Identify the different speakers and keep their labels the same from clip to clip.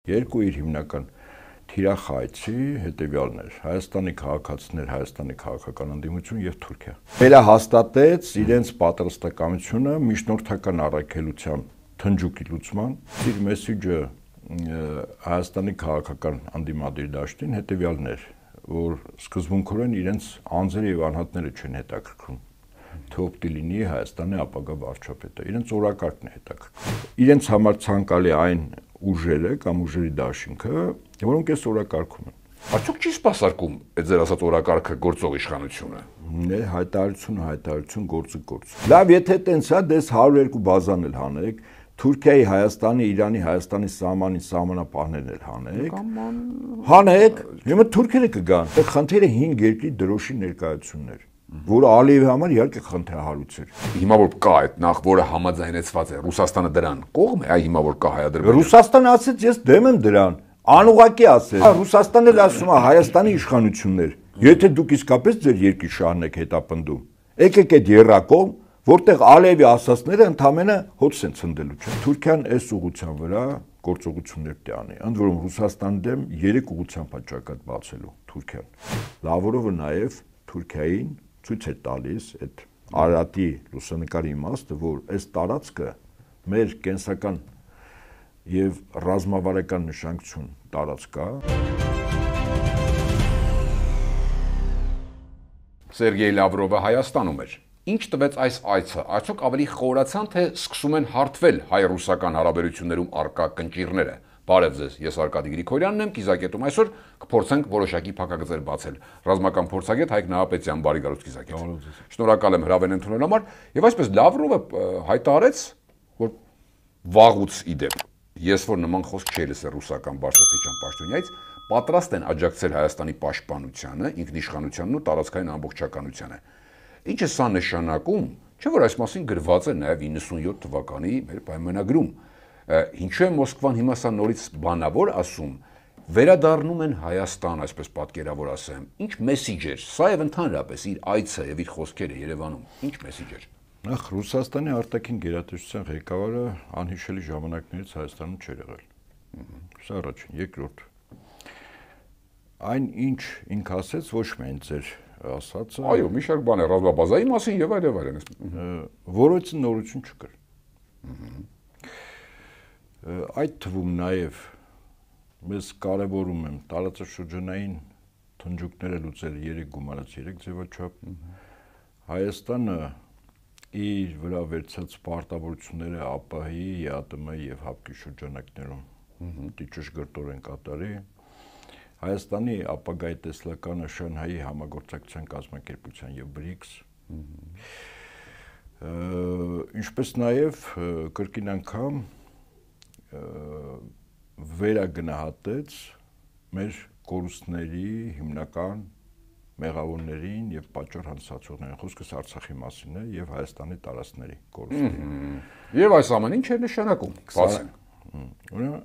Speaker 1: Երկու իր հիմնական թիրախայցի հետևյալն էր Հայաստանի քաղաքացիներ, Հայաստանի քաղաքական ընդդիմություն եւ Թուրքիա։ Վերահաստատեց իրենց պատրաստակամությունը միջնորդական առաքելության թնջուկի լուծման։ Իր մեսիջը Հայաստանի քաղաքական ընդդիմադիր դաշտին հետևյալն էր, որ սկզբունքորեն իրենց անձերը եւ անհատները չեն հետաքրքրում, թե ով լինի Հայաստանի ապագա վարչապետը, իրենց օրակարգն է հետաքրքրում։ Իրենց համար ցանկալի այն ուժերը կամ ուժերի դաշինքը, որոնք այս օրակարգում են։
Speaker 2: Արդյոք չի սպասարկում այդ ձեր ասած օրակարգը գործող իշխանությունը։
Speaker 1: Հայտարարություն, գործ։ Լավ, եթե տենց է, դες 102 բազան էլ հանեք, Թուրքիայի, Հայաստանի, Իրանի, Հայաստանի սահմանին սահմանապահներն էլ հանեք, հիմա թուրքերը կգան։ Դա խնդիրը 5 երկրի դրոշի ներկայացումներ, որը Ալիևի համար իհարկե խնդրահարույց էր։
Speaker 2: Հիմա որ կա այդ նախ, որը համաձայնեցված է, Ռուսաստանը դրան կողմ է, այ հիմա որ կա Հայ-Ադրբեջան։
Speaker 1: Ռուսաստանը ասեց, ես դեմ եմ դրան, անուղղակի ասեց։ Ռուսաստանը էլ ասում է Հայաստանի իշխանություններ, եթե դուք իսկապես ձեր երկրի շահն եք հետապնդում, եկեք այդ երրակողմ, որտեղ Ալիևի ասածները ընդամենը հոց են ցնդելու, չէ՞։ Թուրքիան այս ուղղության վրա գործողություններ տանի, ընդ որում Ռուսաստանի դեմ 3 ուղղությամբ է ճակատ բացելու Թուրքիան։ Լավրովը նաև Թուրքիային ցույց է տալիս այդ Արարատի լուսանկարի իմաստը, որ այս տարածքը մեր կենսական եւ ռազմավարական նշանակություն տարածք է։
Speaker 2: Սերգեյ Լավրովը Հայաստանում էր։ Ինչ տվեց այս այցը, արդյոք ավելի խորացան, թե սկսում են հարթվել հայ-ռուսական հարաբերություններում առկա կնճիռները։ Բարև ձեզ, ես Արկադի Գրիգորյանն եմ, Կիզակետում այսօր կփորձենք որոշակի փակագծեր բացել։ Ռազմական փորձագետ Հայկ Նահապետյան, բարի գալուստ Կիզակետ։ Շնորհակալ եմ հրավեր ընդունելու համար, եւ այսպես Լավրովը հայտարարեց, որ վաղուց իդեպ, ես որ նման խոսք չէի լսել ռուսական բարձրաստիճան պաշտոնյայից, պատրաստ են աջակցել Հայաստանի պաշտպանությանը, ինքնիշխանությանն ու տարածքային ամբողջականությանը։ Ինչ է սա նշանակում, չէ՞ որ այս մասին գրված է նաև 97 թվականի մեր պայմանագրում։ Ինչու է Մոսկվան հիմա սա նորից բանավոր ասում, վերադառնում են Հայաստան, այսպես պատկերավոր ասեմ։ Ինչ մեսիջ էր, սա եւ ընդհանրապես իր այցը եւ իր խոսքերը Երևանում, ինչ մեսիջ էր։
Speaker 1: Նախ Ռուսաստանի արտաքին գերատեսչության ղեկավարը անհիշելի ժամանակներից Հայաստանում չէր եղել։ Սա առաջին, երկրորդ։ Այն ինչ ինք ասեց, ոչ միայն ձեր ասածը։
Speaker 2: Այո, մի շարք բան է ռազմաբազայի մասին եւ այլն։
Speaker 1: Որոց նորություն չկար։ Այդ թվում նաև մեզ կարևորում եմ տարածաշրջանային թնջուկները լուծել 3 գումարած 3 ձևաչափ։ Հայաստանը իր վրա վերցած պարտավորությունները ԱՊՀ-ի, ԵԱՏՄ-ի եւ ՀԱՊԿ-ի շրջանակներում ճշգրտորեն կատարի։ Հայաստանի ապագայի տեսլականը Շանհայի համագործակցության կազմակերպության եւ BRICS, ինչպես նաեւ կրկին անգամ վերագնահատեց մեր կորուստների հիմնական մեղավորներին եւ պատճառ հանդիսացողներին, խոսքս Արցախի մասին է եւ Հայաստանի տարածքների կորուստների։
Speaker 2: Եվ այս ամեն ինչ է նշանակում,
Speaker 1: ուրեմն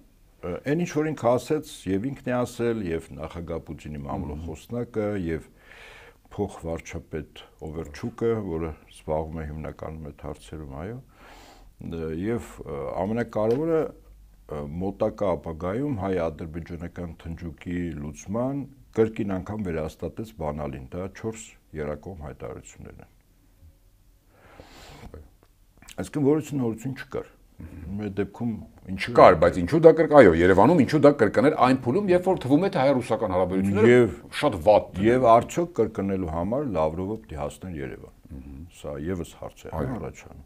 Speaker 1: Այն ինչ որ ինքը ասեց եւ ինքն է ասել եւ նախագահ Պուտինի մամուլի խոսնակը եւ փոխվարչապետ Օվերչուկը, որը զբաղվում է հիմնականում այդ հարցերում, այո, եւ ամենակարևորը մոտակա ապագայում հայ-ադրբեջանական թնջուկի լուծման կրկին անգամ վերահաստատեց բանալին, դա 4 երակողմ հայտարարություններն են։ Այսինքն որոշ նորություն չկար։ Մեր դեպքում
Speaker 2: ինչ կար, բայց ինչու դա այո, Երևանում ինչու դա կրկնել այն փուլում, երբ որ թվում է թե հայ-ռուսական հարաբերությունները շատ վատ են։
Speaker 1: Եվ արդյոք կրկնելու համար Լավրովը պետք է հասներ Երևան։ Սա եւս հարց է առաջանում։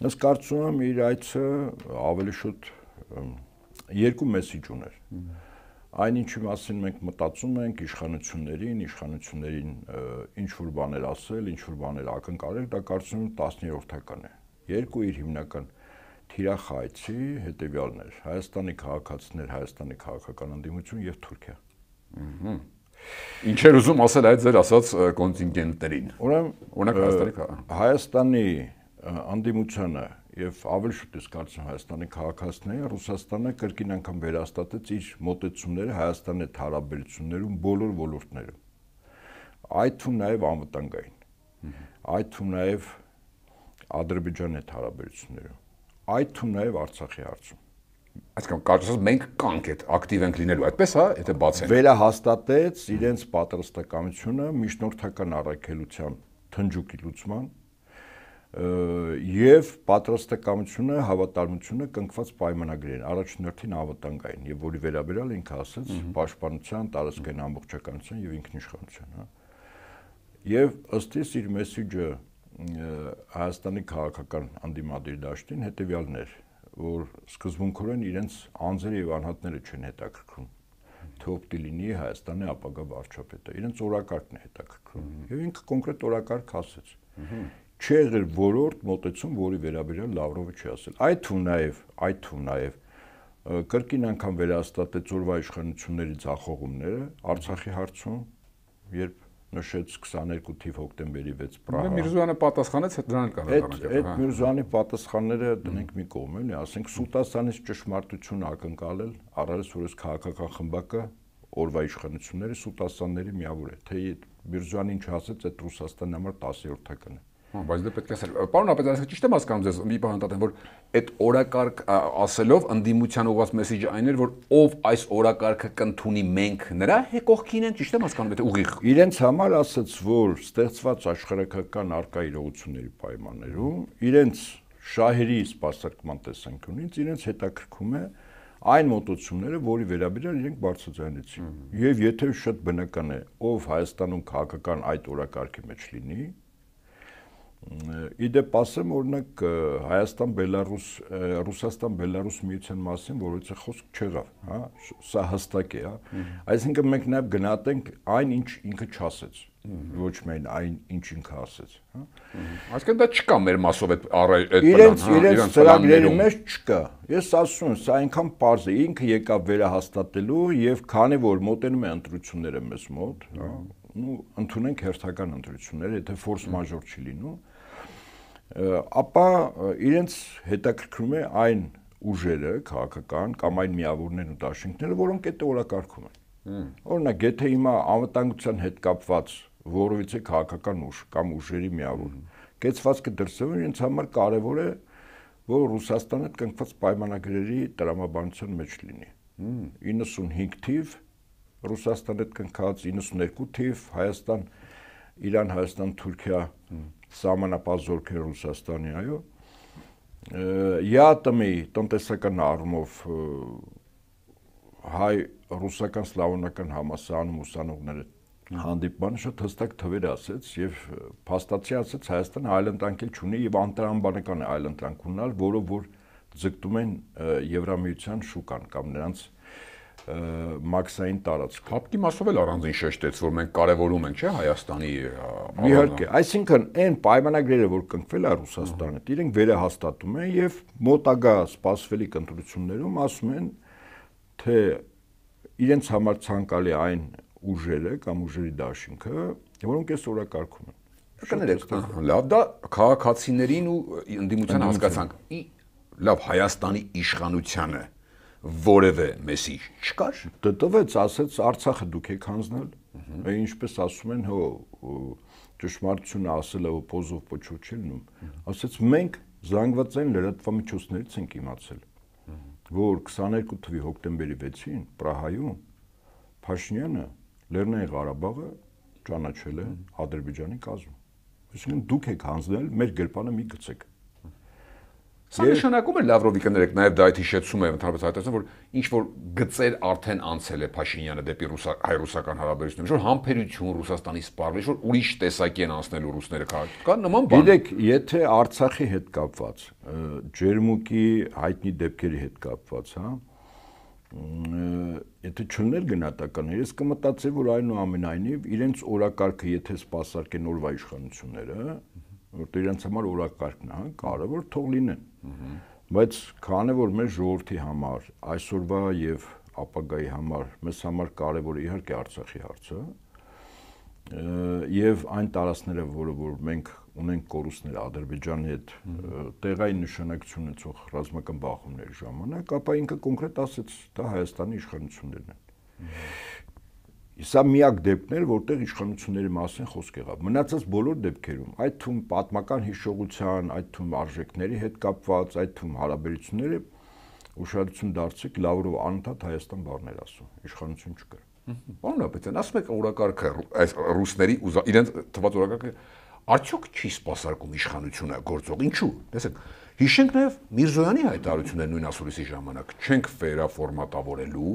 Speaker 1: Ես կարծում եմ իր այցը ավելի շուտ 2 մեսիջ ուներ։ Այն ինչի մասին մենք մտածում ենք իշխանություններին ինչ որ բաներ ասել, ինչ որ բաներ ակնկալել, դա կարծում եմ 10-րդական է։ Երկու իր հիմնական թիրախայցի հետևյալն էր Հայաստանի քաղաքացիներ, Հայաստանի քաղաքական ընդդիմություն եւ Թուրքիա։
Speaker 2: Ինչ էր ուզում ասել այդ ձեր ասած կոնտինգենտներին։
Speaker 1: Ուրեմն Հայաստանի ընդդիմությանը եւ ավելի շուտ ես կարծում Հայաստանի քաղաքացիները Ռուսաստանը կրկին անգամ վերահաստատեց իր մոտեցումները Հայաստանի հետ հարաբերություններում բոլոր ոլորտներում։ Այդ թվում նաեւ անվտանգային։ Այդ թվում նաեւ Ադրբեջանի հետ հարաբերություններում։ Այդ թվում նաև Արցախի հարցում։
Speaker 2: Այսինքն կարծես ասած մենք կանք այդ ակտիվ ենք լինելու, այդպես հա, եթե բացենք։
Speaker 1: Վերահաստատեց իրենց պատրաստակամությունը միջնորդական առաքելության թնջուկի լուծման եւ պատրաստակամությունը, հավատարմությունը կնքված պայմանագրերին, առաջնորդին անվտանգային եւ որի վերաբերյալ ինքը ասաց պաշտպանության, տարածքային ամբողջականության եւ ինքնիշխանության, հա։ Եվ ըստ իս իր մեսիջը Հայաստանի քաղաքական անդիմադիր դաշտին հետեւյալն էր, որ սկզբունքորեն իրենց անձերը եւ անհատները չեն հետաքրքրում, թե ով լինի Հայաստանի ապագա վարչապետը, իրենց օրակարգն է հետաքրքրում։ Եվ ինքը կոնկրետ օրակարգ ասեց։ Չի եղել որորդ մոտեցում, որի վերաբերյալ Լավրովը չի ասել։ Այդ թվում նաեւ կրկին անգամ վերահաստատեց օրվա իշխանությունների ձախողումները Արցախի հարցում, երբ նշեց 22 թիվ հոկտեմբերի 6 Պրահա։
Speaker 2: Միրզոյանը պատասխանեց, դրան էլ կանդրադառնանք։
Speaker 1: Այդ Միրզոյանի պատասխանները դնենք մի կողմ, էլի, ասենք Սուտասանից ճշմարտություն ակնկալել, առանց որ այս քաղաքական խմբակը օրվա իշխանությունները Սուտասանների միավոր է, թե Միրզոյանը ինչ ասեց, այդ Ռուսաստանի համար 10-րդական է։
Speaker 2: Բայց դե պետք է ասել, պարոն Ապետյանը, ճիշտ եմ հասկանում ձեզ, մի բան ընդհատեմ, որ այդ օրակարգ ասելով ընդդիմության ուղղված մեսեջը այն էր, որ ով այս օրակարգը կընդունի մենք նրա կողքին են, ճիշտ եմ հասկանում, եթե ուղիղ։
Speaker 1: Իրենց համար ասաց, որ ստեղծված աշխարհակական արկա իրողությունների պայմաններում իրենց շահերի սպասարկման տեսանկյունից իրենց հետաքրքրում է այն մոտեցումները, որի վերաբերյալ իրենք բարձրաձայնեցին։ Եվ եթե շատ բնական է, ով Հայաստանում քաղաքական այդ օրակարգի մեջ լինի, իդեպ ասեմ, օրինակ Ռուսաստան-Բելարուս միության մասին որովհետեւ խոսք չեղավ, հա, սա հստակ է, հա։ Այսինքն մենք նաև գնահատենք այն, ինչ ինքը չասեց, ոչ միայն այն, ինչ ինքը ասեց, հա։
Speaker 2: Այսինքն դա չկա մեր մասով այդ
Speaker 1: իրենց ծրագրերի մեջ չկա։ Ես ասում եմ, սա այնքան պարզ է, ինքը եկավ վերահաստատելու եւ քանի որ մոտենում է ընտրությունները մեզ մոտ, հա, ու ընդունենք հերթական ընտրությունները, եթե ֆորս մաժոր չի լինում, ապա իրենց հետաքրքրում է այն ուժերը քաղաքական կամ այն միավորներն ու դաշինքները, որոնք այդ օրակարգում են։ Օրինակ, եթե հիմա անվտանգության հետ կապված որովհետեւ քաղաքական ուժ կամ ուժերի միավոր կեցվածքը դրսևորեն, իրենց համար կարևոր է, որ Ռուսաստանը կնքված պայմանագրերի տրամաբանության մեջ լինի։ 95 թիվ Ռուսաստանը կնքած, 92 թիվ Հայաստան, Իրան, Հայաստան, Թուրքիա սահմանապահ զորքեր Ռուսաստանի, այո, ԵԱՏՄ-ի տնտեսական առումով հայ-ռուսական սլավոնական համալսարանում ուսանողները հանդիպմանը շատ հստակ թվեր ասեց եւ փաստացի ասեց Հայաստանը այլընտրանքել չունի եւ անտրամաբանական է այլընտրանք ունենալ, որով որ ձգտում են Եվրամիության շուկան կամ նրանց մաքսային տարածք։
Speaker 2: Հապկի մասով էլ առանձին շեշտեց, որ մենք կարևորում ենք, չէ՞, Հայաստանի
Speaker 1: Իհարկե, այսինքն այն պայմանագրերը, որ կնքվել է Ռուսաստանը, իրենք վերահաստատում են եւ մոտագա սպասվելիք ընտրություններում ասում են, թե իրենց համար ցանկալի այն ուժերը կամ ուժերի դաշինքը, որոնք այս օրակարգում են։
Speaker 2: Կներեք, լավ, դա քաղաքացիներին ու ընդդիմությանը հասկացանք։ Լավ, Հայաստանի իշխանությանը որևէ մեսիջ չկար։
Speaker 1: Դտվեց, ասեց Արցախը դուք եք հանձնել, ինչպես ասում են, հո ճշմարտությունը ասելը պոզով փոչու չի լինում, ասեց մենք զանգվածային լրատվամիջոցներից ենք իմացել, որ 22 թվականի հոկտեմբերի 6-ին Պրահայում Փաշինյանը Լեռնային Ղարաբաղը ճանաչել է Ադրբեջանի կազմում։ Այսինքն դուք եք հանձնել, մեր գրպանը մի գցեք։
Speaker 2: Սա նշանակում է Լավրովի կներեք, նաև դա այդ հիշեցում է ընդհանրապես հայտարարություն, որ ինչ որ գծեր արդեն անցել է Փաշինյանը դեպի հայ-ռուսական հարաբերությունները, որ համբերություն Ռուսաստանի սպառվել, որ ուրիշ տեսակի են անցնելու ռուսները քաղաքական նման բան։
Speaker 1: Գիտեք, եթե Արցախի հետ կապված, Ջերմուկի հայտնի դեպքերի հետ կապված, հա, եթե չլներ գնահատական, ես կմտածեի, որ այնուամենայնիվ իրենց օրակարգը եթե սպասարկեն օրվա իշխանությունները, որտեղ իրենց համար օրակարգն է, կարևոր թող լինեն։ Բայց քանի որ մեր ժողովրդի համար այսօրվա եւ ապագայի համար մեզ համար կարևոր է իհարկե Արցախի հարցը եւ այն տարածքները, որ մենք ունենք կորուստներ Ադրբեջանի հետ տեղային նշանակություն ունեցող ռազմական բախումների ժամանակ, ապա ինքը կոնկրետ ասեց, դա Հայաստանի իշխանություններն են։ Սա միակ դեպքն էր, որտեղ իշխանությունների մասին խոսք եղավ։ Մնացած բոլոր դեպքերում, այդ թվում պատմական հիշողության, այդ թվում արժեքների հետ կապված, այդ թվում հարաբերությունները ուշադրություն դարձրեք, Լավրովը անընդհատ Հայաստան բառներ ասում, իշխանություն չկար։
Speaker 2: Պարոն Ապետյան, ասում եք օրակարգը այս ռուսների իրենց թված օրակարգը արդյոք չի սպասարկում իշխանությունը գործող։ Ինչու՞։ Տեսեք, հիշենք նաև Միրզոյանի հայտարարությունները նույն ասուլիսի ժամանակ, չենք վերաֆորմատավորելու,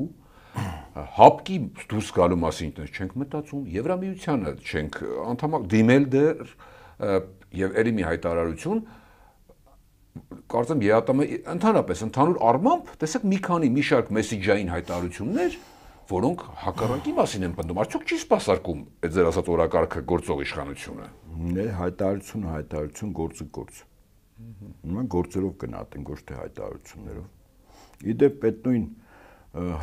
Speaker 2: հապկի դուրս գալու մասին չենք մտածում, Եվրամիությանը չենք դիմել դեռ եւ ելի մի հայտարարություն, կարծեմ ԵԱՏՄ ընդհանրապես ընդհանուր առմամբ, տեսեք մի շարք մեսիջային հայտարարություններ, որոնք հակառակի մասին են պնդում, արդյոք չի սպասարկում այդ ձեր ասած օրակարգը գործող իշխանությունը։
Speaker 1: Հայտարարություն, գործ։ Հիմա գործերով գնահատենք, ոչ թե հայտարարություններով։ Իդեպ այդ նույն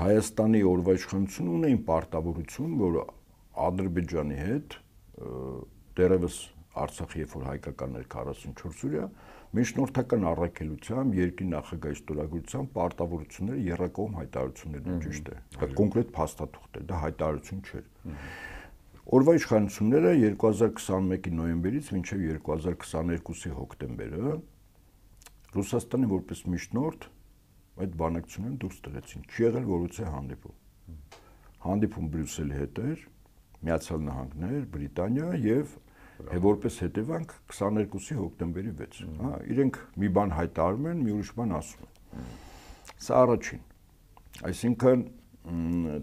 Speaker 1: Հայաստանի օրվա իշխանությունը ունեին պարտավորություն, որ Ադրբեջանի հետ դեռևս Արցախի երբ որ հայկականներ 44 օրյա միջնորդական առաքելությամբ երկրի նախագահի ստորագրությամբ պարտավորությունները եռակողմ հայտարարություններ են, ճիշտ է։ Դա կոնկրետ փաստաթուղթ է, դա հայտարարություն չէր։ Օրվա իշխանությունները 2021-ի նոյեմբերից մինչև 2022-ի հոկտեմբերը Ռուսաստանի որպես միջնորդ այդ բանակցությունները դուրս տվեցին։ Չի եղել որևէ հանդիպում Բրյուսելի հետ էր, Միացյալ Նահանգներ, Բրիտանիա եւ որպես հետևանք 22-ի հոկտեմբերի 6, հա, իրենք մի բան հայտարարում են, մի ուրիշ բան ասում են։ Սա առաջին։ Այսինքն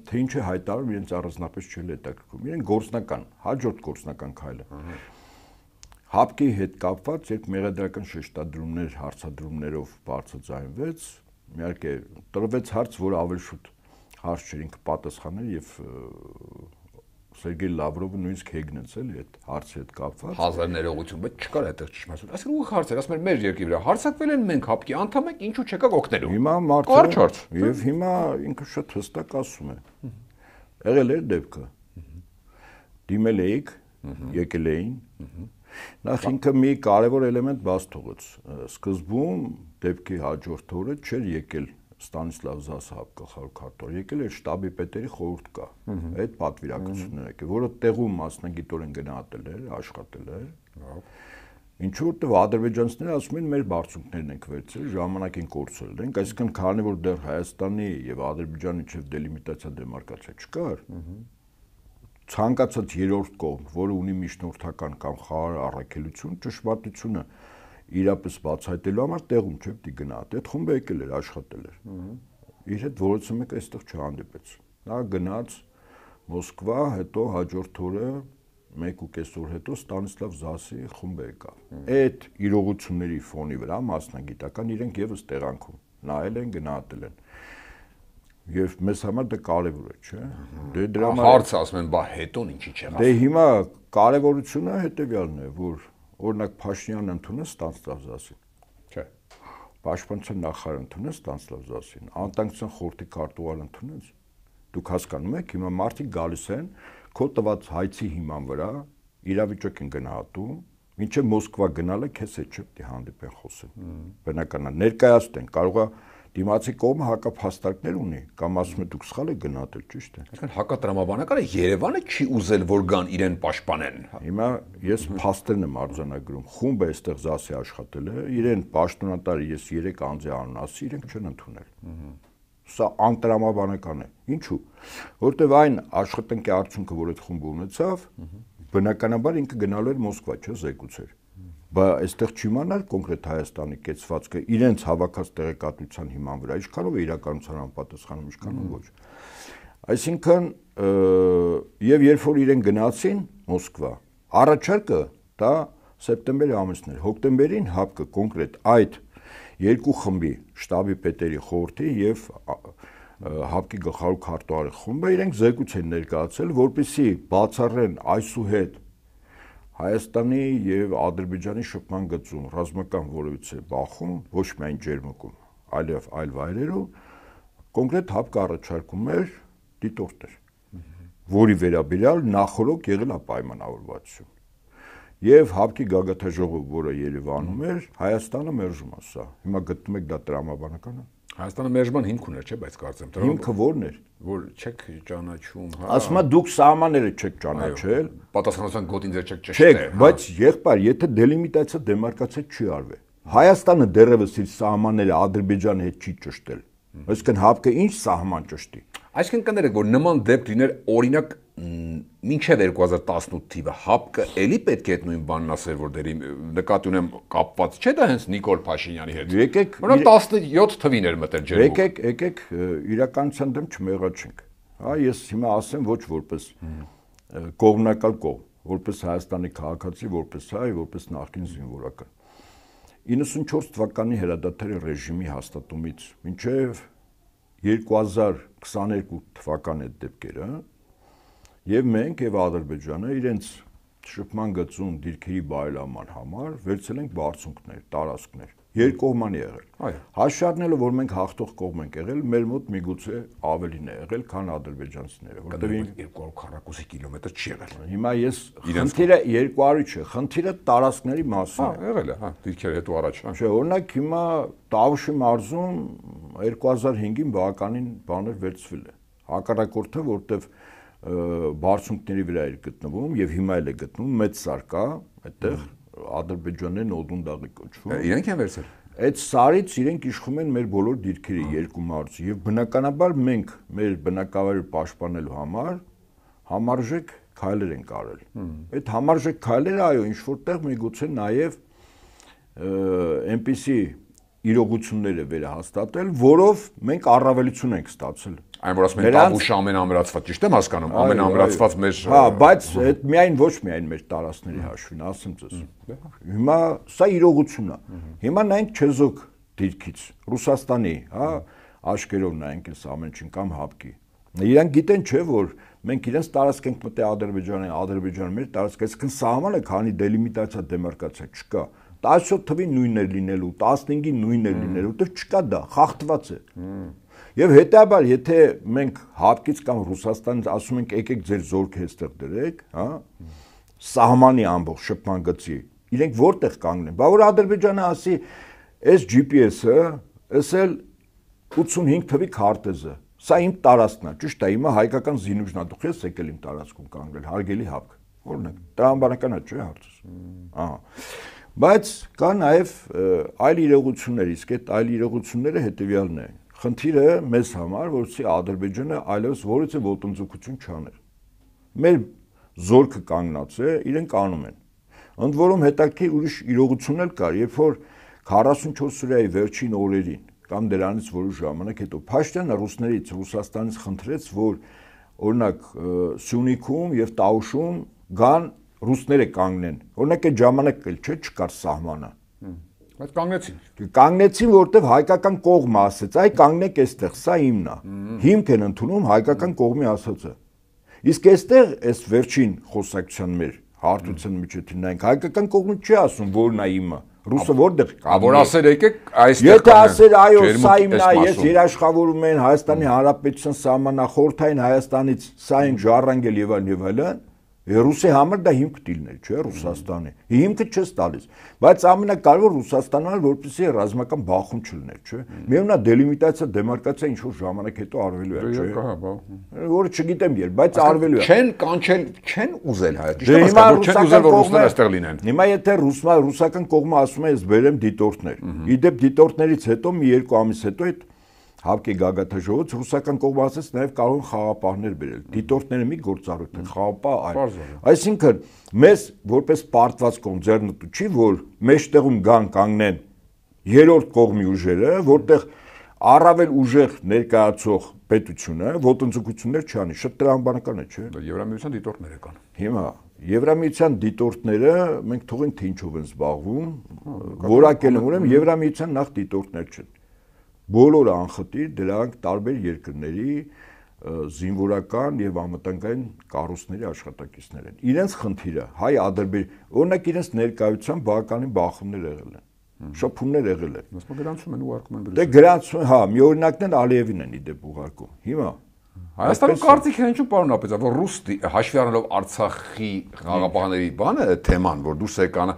Speaker 1: թե ինչ է հայտարարում, իրենց առանձնապես չի հետաքրքրում։ Իրենք գործնական, հաջորդ գործնական քայլը։ Հապկի հետ կապված երբ մեղադրական շեշտադրումներ, հարցադրումներով բարձրաձայնվեց, իհարկե տրվեց հարց, որը ավելի շուտ հարց չէր, ինքը պատասխանել եւ Սերգեյ Լավրովը նույնիսկ հեգնեց էլի այդ հարցի հետ կապված։
Speaker 2: Հազար ներողություն, բայց չկար այդտեղ ճշմարտություն։ Այսինքն ուղիղ հարցեր, ասում են մեր երկրի վրա հարձակվել են մենք հապկի անդամ ենք, ինչու չեկաք օգնելու։
Speaker 1: Հիմա մարդը եւ հիմա ինքը շատ հստակ ասում է։ Եղել էր դեպքը։ Դիմել էիք, եկել էին։ Նախ ինքը մի կարևոր էլեմենտ բաց թողեց։ Սկզբում դեպքի հաջորդ օրը չէր եկել Ստանիսլավ Զասը հապկախարու քարտուղար, եկել էր շտաբի պետերի խորհուրդ կա, այդ պատվիրակությունները եկել, որը տեղում մասնագիտորեն գնահատել էր, աշխատել էր։ Ինչու որտեղ ադրբեջանցիները ասում են մեր բարձունքներն ենք վերցրել, ժամանակին կորցրել ենք, այսինքն քանի որ դեռ Հայաստանի եւ Ադրբեջանի միջև դելիմիտացիա դեմարկացիա չկար, ցանկացած երրորդ կողմ, որը ունի միջնորդական կամ խաղաղ առաքելություն, ճշմարտությունը իրապես բացահայտելու համար տեղում չէ պիտի գնահատի։ Այդ խումբը եկել էր, աշխատել էր։ Իր հետ որոցը մեկ այստեղ չհանդիպեց։ Նա գնաց Մոսկվա, հետո հաջորդ օրը 1.5 օր հետո Ստանիսլավ Զասի խումբը եկավ։ Այդ իրողությունների ֆոնի վրա մասնագիտական իրենք եւս տեղանքում նայել են, գնահատել են։ Եվ մեզ համար դա կարևոր է, չէ՞։ Դե դրա համար
Speaker 2: հարցը ասում են, բա հետոն ինչի չեղավ։
Speaker 1: Դե հիմա կարևորությունը հետեւյալն է, որ օրինակ Փաշինյանը ընդունեց Ստանիսլավ Զասին։
Speaker 2: Չէ։
Speaker 1: Պաշտպանության նախարարը ընդունեց Ստանիսլավ Զասին, անվտանգության խորհրդի քարտուղարը ընդունեց։ Դուք հասկանում եք, հիմա մարդիկ գալիս են քո տված հայցի հիման վրա, իրավիճակ են գնահատում, մինչև Մոսկվա գնալը քեզ հետ չէ պիտի հանդիպեն խոսեն։ Բնական է, ներկայացնեն, կարող է դիմացի կողմը հակափաստարկներ ունի, կամ ասում է դուք սխալ եք գնահատել, ճիշտ է։
Speaker 2: Այսինքն հակատրամաբանակարը Երևանը չի ուզել որ գան իրեն պաշտպանեն։
Speaker 1: Հիմա ես փաստերն եմ արձանագրում, խումբը այստեղ Զասի աշխատել է, իրեն պաշտոնատարը ես 3 անձի անուն ասի, իրենք չեն ընդունել։ Սա անտրամաբանական է։ Ինչու՞։ Որտեւ այն աշխատանքի արդյունքը, որ այդ խումբը ունեցավ, բնականաբար ինքը գնալու էր Մոսկվա, չէ՞, զեկուցեր։ Բա այստեղ չիմանալ կոնկրետ Հայաստանի կեցվածքը իրենց հավաքած տեղեկատվության հիման վրա, ինչքանով է իրականության անպատասխանում, ինչքանով ոչ։ Այսինքն եւ երբ որ իրեն գնացին Մոսկվա, առաջարկը դա սեպտեմբերի ամիսն էր, հոկտեմբերին հապկը կոնկրետ այդ երկու խմբի շտաբի պետերի խորհրդի եւ հապկի գլխավոր քարտուղարի խումբը իրենք զեկույց են ներկայացել, որպեսզի բացառեն այսուհետ Հայաստանի եւ Ադրբեջանի շփման գծում ռազմական որևիցե բախում, ոչ միայն Ջերմուկում, այլև այլ վայրերում կոնկրետ հապկը առաջարկում էր դիտորդներ, որի վերաբերյալ նախորոք եղել է պայմանավորվածություն։ Եվ հապկի գագաթաժողով, որը Երևանում էր, Հայաստանը մերժում է սա։ Հիմա գտնում եք դա տրամաբանական է։
Speaker 2: Հայաստանը մերժման հիմք ուներ, չէ՞, բայց կարծեմ
Speaker 1: հիմքը ո՞րն էր,
Speaker 2: որ չեք ճանաչում, հա։
Speaker 1: Ասում եմ դուք սահմանները չեք ճանաչել,
Speaker 2: պատասխանատվության գոտին ձեր չեք ճշտել։
Speaker 1: Չէ, բայց եղբայր, եթե դելիմիտացիա դեմարկացիա չի արվել, Հայաստանը դեռևս իր սահմանները Ադրբեջանի հետ չի ճշտել։ Այսինքն հապկը ինչ սահման ճշտի։
Speaker 2: Այսինքն կներեք, որ նման դեպք լիներ, օրինակ մինչև 2018 թիվը հապկը էլի պետք է այդ նույն բանն ասեր, որ դերի նկատի ունեմ կապված չէ դա հենց Նիկոլ Փաշինյանի հետ։
Speaker 1: Եկեք,
Speaker 2: որոնք 17 թվին էր մտել ջերմուկ։
Speaker 1: Եկեք իրականության դեմ չմեղաչենք։ Հա, ես հիմա ասեմ ոչ որպես կողմնակալ կողմ, որպես Հայաստանի քաղաքացի, որպես հայ, որպես նախկին զինվորական։ 94 թվականի հրադադարի ռեժիմի հաստատումից մինչև 2022 թվականի դեպքերը եւ մենք եւ Ադրբեջանը իրենց շփման գծում դիրքերի բարելավման համար վերցել ենք բարձունքներ, տարածքներ, երկկողմանի եղել։ Հաշվառնելով որ մենք հաղթող կողմ ենք եղել, մեր մոտ միգուցե ավելին է եղել, քան ադրբեջանցիները, որտեղ
Speaker 2: 240 կիլոմետր չի եղել։
Speaker 1: Հիմա ես խնդիրը 200 չէ, խնդիրը տարածքների մասն է։
Speaker 2: Եղել է, դիրքերը հետո առաջ,
Speaker 1: Չէ, օրինակ հիմա Տավուշի մարզում 2005-ին բավականին բաներ վերցվել է։ Հակառակորդը, որտեվ բարձունքների վրա էր գտնվում եւ հիմա էլ է գտնվում մեծ սարկա, այդտեղ Ադրբեջանն օդունդաղի կոչվում։
Speaker 2: Իրենք են վերցել։
Speaker 1: Այդ սարից իրենք իշխում են մեր բոլոր դիրքերի երկու մարզի եւ բնականաբար մենք մեր բնակավայրը պաշտպանելու համար համարժեք քայլեր ենք արել։ Այդ համարժեք քայլերը այո ինչ որտեղ միգուցե նաեւ այնպիսի իրողություններ է վերահաստատել, որով մենք առավելություն ենք ստացել։
Speaker 2: Այն որ ասում են Տավուշը ամենամրացված, ճիշտ եմ հասկանում, ամենամրացված մեր
Speaker 1: Հա, բայց այդ միայն ոչ միայն մեր տարածքների հաշվին, ասեմ ձեզ։ Հիմա սա իրողություն է։ Հիմա նայենք չեզոք դիրքից, Ռուսաստանի, հա, աշկերով նայենք այս ամեն ինչին կամ հապկի։ Իրանք գիտեն չէ որ մենք իրենց տարածք ենք մտել Ադրբեջանը մեր տարածք, այսինքն սահմանը քանի դելիմիտացիա դեմարկացիա չկա։ 17 թվին նույնն է լինելու, 15-ին նույնն է լինելու, որտեղ չկա դա, խախտված է։ Եվ հետաբար, եթե մենք հապկից կամ Ռուսաստանից ասում ենք եկեք ձեր զորքը այստեղ դրեք, հա, սահմանի ամբողջ շփման գծի, իրենք որտեղ կանգնեն։ Բա որ Ադրբեջանը ասի, այս GPS-ը, էս էլ 85 թվի քարտեզը, սա իմ տարածքն է, ճիշտ է, հիմա հայկական զինուժն է, դուք ես եկել իմ տարածքում կանգնել, հարգելի հապկ, օրինակ, տրամաբանական է, չէ՞ հարցս։ Ահա։ Բայց կա նաև այլ իրողություններ, իսկ այդ այլ իրողությունները հետևյալն է։ Խնդիրը մեզ համար, որովհետեւ Ադրբեջանը այլևս որևէ ոտնձգություն չաներ։ Մեր զորքը կանգնած է, իրենք անում են։ Ընդ որում հետաքրքիր ուրիշ իրողություն էլ կար, երբ որ 44 սուրյայի վերջին օրերին կամ դրանից որոշ ժամանակ հետո Փաշինյանը ռուսներից, Ռուսաստանից խնդրեց, որ օրինակ Սյունիքում եւ Տավուշում գան ռուսները կանգնեն։ Օրինակ այդ ժամանակ էլ չկար սահմանը։
Speaker 2: Բայց կանգնեցին։
Speaker 1: Կանգնեցին, որտեվ հայկական կողմը ասեց, այ կանգնեք այստեղ, սա իմն է։ Հիմք են ընդունում հայկական կողմի ասածը։ Իսկ այստեղ այս վերջին խոսակցության մեր հարթության միջոցին նայենք, հայկական կողմը չի ասում, որն է իմը։ Ռուսը որտեղ կա։
Speaker 2: Որ ասեր եկեք այստեղ։
Speaker 1: Եթե ասեր այո, սա իմն է, ես երաշխավորում եմ Հայաստանի Հանրապետության սահմանախորհրդային Հայաստանից, սա են ժառանգել եւ այլն, Ռուսի համար դա հիմք դիլներ, չէ՞, Ռուսաստանի։ Հիմքը չես տալիս, բայց ամենակարևոր Ռուսաստանը որպեսզի ռազմական բախում չլներ, չէ՞։ Միևնույն է դելիմիտացիա, դեմարկացիա ինչ որ ժամանակ հետո արվելու է, չէ՞։ Որը չգիտեմ երբ, բայց արվելու է։
Speaker 2: Չեն կանչել, չեն ուզել հայ, ճիշտ է, որ չեն ուզել որ ռուսները այստեղ լինեն։
Speaker 1: Հիմա եթե ռուսական կողմը ասում է, ես բերեմ դիտորդներ։ Իդեպ դիտորդներից հետո մի երկու ամիս հետո այդ Հապկի գագաթաժողովից ռուսական կողմը ասեց նաև կարող են խաղապահներ բերել։ Դիտորդները մի գործառույթ են, խաղապահ այլ։ Այսինքն մեզ որպես պարտված կողմ ձեռնտու չի, որ մեջտեղում գան կանգնեն երրորդ կողմի ուժերը, որտեղ առավել ուժեղ ներկայացող պետությունը ոտնձգություններ չանի, շատ տրամաբանական է, չէ՞։
Speaker 2: Եվրամիության դիտորդները կան։
Speaker 1: Հիմա Եվրամիության դիտորդները մենք թողին թե ինչով են զբաղվում, որակել են, ուրեմն Եվրամիության նախ դիտորդներ չեն։ Բոլորը անխտիր դրանք տարբեր երկրների զինվորական եւ անվտանգային կառույցների աշխատակիցներ են։ Իրենց խնդիրը օրինակ իրենց ներկայությամբ բավականին բախումներ եղել են։ Շփումներ եղել են։
Speaker 2: Մասնավոր գրանցում են ուղարկում են։
Speaker 1: Դե գրանցում, հա, մի օրինակն էլ Ալիևին են իդեպ ուղարկում։ Հիմա
Speaker 2: Հայաստանում կարծիք են ինչու պարոն Ապեծյան, որ ռուս հաշվի առնելով Արցախի խաղապահների բանը թեման, որ դուրս եկան,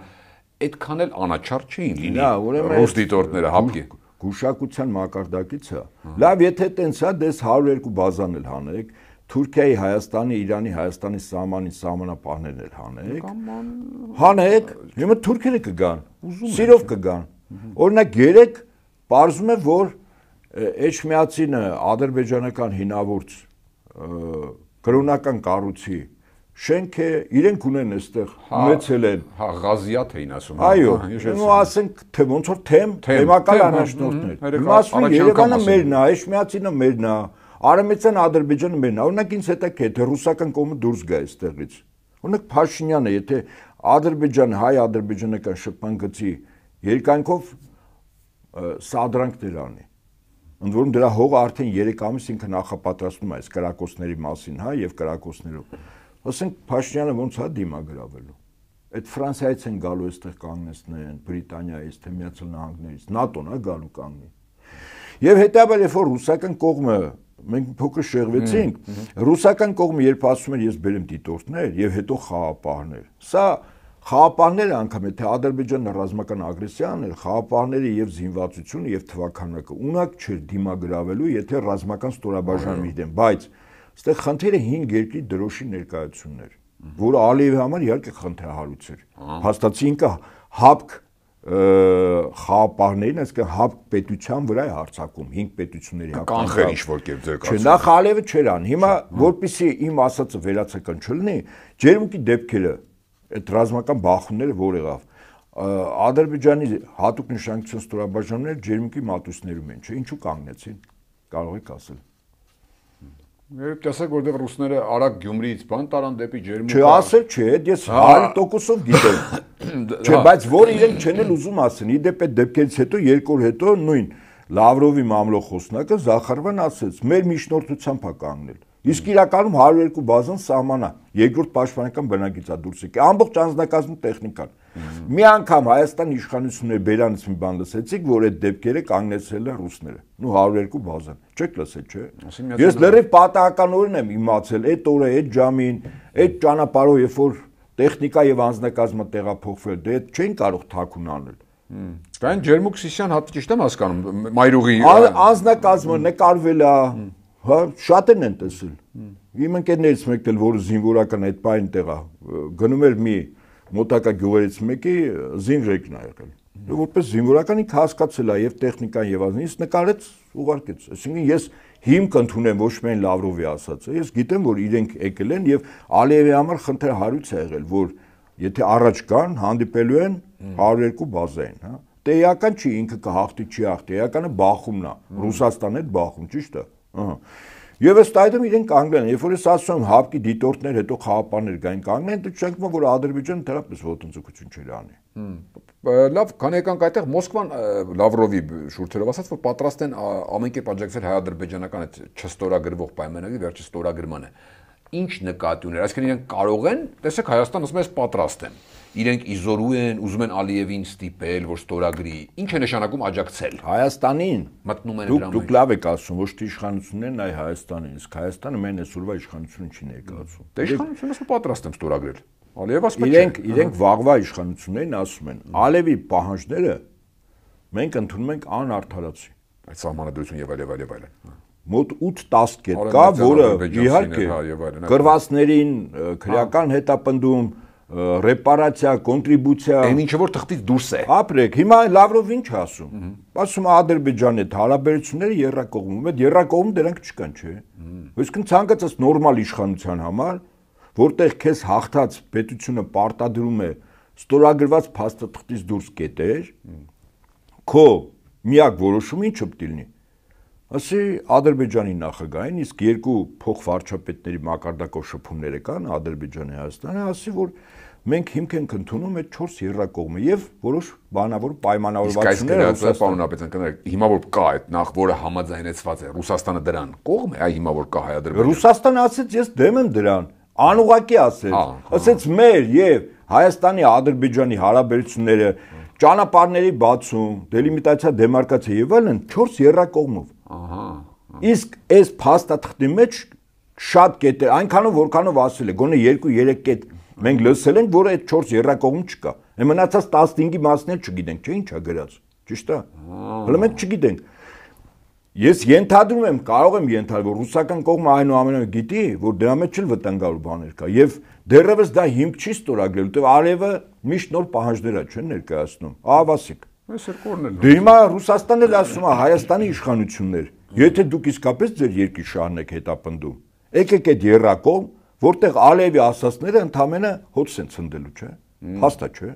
Speaker 2: այդքան էլ անաչառ չէին լինի ռուս դիտորդները հապկի։
Speaker 1: Գուշակության մակարդակիցը։ Լավ, եթե տենց է, դες 102 բազան էլ հանեք, Թուրքիայի, Հայաստանի, Իրանի, Հայաստանի սահմանին սահմանապահներն էլ հանեք։ Հանեք, հիմա թուրքերը կգան, սիրով կգան։ Օրինակ երեք պարզում է, որ Էջմիածինը ադրբեջանական հինավուրց կրոնական կառույցի շենք է, իրենք ունեն այստեղ ունեցել են։
Speaker 2: Հա, Ղազիաթ էին ասում։
Speaker 1: Այո, ու ասենք թե ոնց որ թեմակալ առաջնորդներ։ Հիմա ասում են Երևանը մերն է, Էջմիածինը մերն է, Արեմեցյան Ադրբեջանը մերն է։ Օրինակ ինձ հետաքրքիր է, թե ռուսական կողմը դուրս գա այստեղից։ Օրինակ Փաշինյանը, եթե Ադրբեջան հայ-ադրբեջանական շփման գծի երկայնքով սադրանքներ անի, ընդ որում դրա հողը արդեն 3 ամիս ինքը նախապատրաստում է այս կրակոցների մասին, հա, եւ կրակոցներով։ Ասենք Փաշինյանը ոնց է դիմագրավելու։ Այդ Ֆրանսիայից են գալու այստեղ կանգնեցնեն, Բրիտանիայից, թե Միացյալ Նահանգներից, ՆԱՏՕ-ն է գալու կանգնի։ Եվ հետաբար երբ որ ռուսական կողմը մենք փոքր շեղվեցինք, ռուսական կողմը երբ ասում էր ես բերեմ դիտորդներ եւ հետո խաղապահներ, սա խաղապահները անգամ եթե Ադրբեջանը ռազմական ագրեսիան էր, խաղապահները եւ զինվածությունը եւ թվականակը ունակ չէր դիմագրավելու, եթե ռազմական ստորաբաժանումի դեմ, բայց այստեղ խնդիրը 5 երկրի դրոշի ներկայությունն էր, որը Ալիևի համար իհարկե խնդրահարույց էր։ Հաստատի ինքը ՀԱՊԿ խաղապահներին, այսինքն ՀԱՊԿ պետության վրա է հարձակում 5 պետությունների
Speaker 2: կանխեր ինչ-որ կերպ ձեր
Speaker 1: կազմում։ Նախ Ալիևը չէր ան։ Հիմա որպեսզի իմ ասածը վերացական չլինի, ջերմուկի դեպքերը այդ ռազմական բախումները որ եղավ Ադրբեջանի հատուկ նշանակության ստորաբաժանումները ջերմուկի մատույցներում են, չէ՞, ինչու կանգնեցին, կարող եք ասել։
Speaker 2: Երբ տեսեք որտեղ ռուսները արագ Գյումրիից բան տարան դեպի ջերմուկ։
Speaker 1: Չէ, ասել չէ, ես 100%-ով գիտեմ։ Չէ, բայց որ իրենք չեն էլ ուզում ասեն։ Իդեպ այդ դեպքերից հետո 2 օր հետո նույն Լավրովի մամլոխոսնակը Զախարովան ասեց, մեր միջնորդությամբ է կանգնել։ Իսկ իրականում 102 բազան սահմանա, երկրորդ պաշտպանական բնակից է դուրս եկել, ամբողջ անձնակազմի տեխնիկան։ Մի անգամ Հայաստան իշխանությունները բերանից մի բան լսեցիք, որ այդ դեպքերը կանգնեցրել են ռուսները։ Նու 102 բազան։ Չեք լսել, չէ՞։ Ես լրիվ պատահականորեն եմ իմացել այդ օրը, այդ ժամին, այդ ճանապարհով, երբ որ տեխնիկա եւ անձնակազմը տեղափոխվել, դե այդ չէին կարող թաքուն անել։
Speaker 2: Կային ջերմուկ Սիսյան հատ ճիշտ եմ հասկանում, Մայրուղի
Speaker 1: անձնակազմը նկարվել է, հա, շատերն են տեսել։ Իմ ընկերներից մեկն էլ որ զինվորական այդ բան տեղա գնում էր մի մոտակա գյուղերից մեկի զինրեկն ա եղել։ Որպես զինվորական ինքը հասկացել է եւ տեխնիկան եւ ազնից նկարեց, ուղարկեց։ Այսինքն ես հիմք ընդունեմ ոչ միայն Լավրովի ասածը, ես գիտեմ որ իրենք եկել են եւ Ալիևի համար խնդրահարույց է եղել, որ եթե առաջ կան հանդիպելու են 102 բազային, հա։ Տեղական չի ինքը կհաղթի, չի հաղթի, տեղականը բախումն է, Ռուսաստանն է բախում, ճիշտ է։ Ահա։ Եվ ըստ այդմ իրենք կանգնել են, երբ որ ես ասում եմ ՀԱՊԿ-ի դիտորդներ հետո խաղապաններ գային կանգնեն, դու չենք որ Ադրբեջանը դեռապես ոտնձգություն չէր անի։
Speaker 2: Լավ, քանի եկանք այդտեղ Մոսկվան Լավրովի շուրթերով ասաց, որ պատրաստ են ամեն կերպ աջակցել հայ-ադրբեջանական այդ չստորագրվող պայմանագրի վերջի ստորագրմանը։ Ինչ նկատի ուներ, այսինքն իրենք կարող են, տեսեք Հայաստան ասում է պատրաստ են։ Իրենք իզորու են, ուզում են Ալիևին ստիպել, որ ստորագրի։ Ինչ է նշանակում աջակցել։
Speaker 1: Հայաստանին
Speaker 2: մտնում են դրա մեջ։
Speaker 1: Դուք լավ եք ասում, ոչ թե իշխանություններն, այլ Հայաստանին, իսկ Հայաստանը մեն այսօրվա իշխանությունը չի ներկայացում։
Speaker 2: Դե իշխանությունը ասում պատրաստ եմ ստորագրել։ Ալիևը ասում է
Speaker 1: իրենք վաղվա իշխանություններն ասում են, Ալիևի պահանջները մենք ընդունում ենք անարդարացի։
Speaker 2: Այդ սահմանադրություն եւ այլ։
Speaker 1: Մոտ 8-10 կետ կա, որը իհարկե գրվածներին քրեական հետապնդում, ռեպարացիա, կոնտրիբուցիա,
Speaker 2: այն ինչը որ թղթից դուրս է։
Speaker 1: Ապրեք, հիմա Լավրովը ինչ ասում։ Ասում է Ադրբեջանի հետ հարաբերությունները երրակողմում, այդ երրակողմում դրանք չկան, չէ։ Այսինքն ցանկացած նորմալ իշխանության համար, որտեղ քեզ հաղթած պետությունը պարտադրում է ստորագրված փաստաթղթից դուրս կետեր, քո միակ որոշումը ինչը պետք է լինի։ Ասի Ադրբեջանի նախագահին, իսկ երկու փոխվարչապետների մակարդակով շփումները կան Ադրբեջանի Հայաստանի, ասի որ մենք հիմք ենք ընդունում այդ 4 երրակողմը եւ որոշ բանավոր պայմանավորվածություններ
Speaker 2: Ռուսաստանը հիմա որ կա այդ նախ որը համաձայնեցված է Ռուսաստանը դրան կողմ է, այ հիմա որ կա Հայ-Ադրբեջան
Speaker 1: Ռուսաստանը ասեց ես դեմ եմ դրան, անուղղակի ասեց մեր եւ Հայաստանի Ադրբեջանի հարաբերությունները ճանապարհների բացում, դելիմիտացիա, դեմարկացիա եւ այլն 4 երրակողմով Իսկ այս փաստաթղթի մեջ շատ կետեր, այնքանով որքանով ասել է, գոնե 2-3 կետ մենք լսել ենք, որ այդ 4 երրակողմ չկա։ Այն մնացած 15-ի մասն էլ չգիտենք, չէ՞ ինչա գրած։ Ճիշտ է։ Հələ մենք չգիտենք։ Ես ենթադրում եմ, կարող եմ ենթադրել, որ ռուսական կողմը այնուամենայնիվ գիտի, որ դրա մեջ էլ վտանգավոր բաներ կա, եւ դեռևս դա հիմք չի ստորագրել, որտեղ Ալիևը միշտ նոր պահանջներ է, չէ՞ ներկայացնում։ Ահա Վասիկ,
Speaker 2: Այս երկորն էլ։
Speaker 1: Դե հիմա Ռուսաստանն էլ ասում է Հայաստանի իշխանություններ, եթե դուք իսկապես ձեր երկիր շահն եք հետապնդում, եկեք այդ երրակողմ, որտեղ Ալիևի ասածները ընդամենը հոց են ցնդելու, չէ՞։ Փաստա չէ։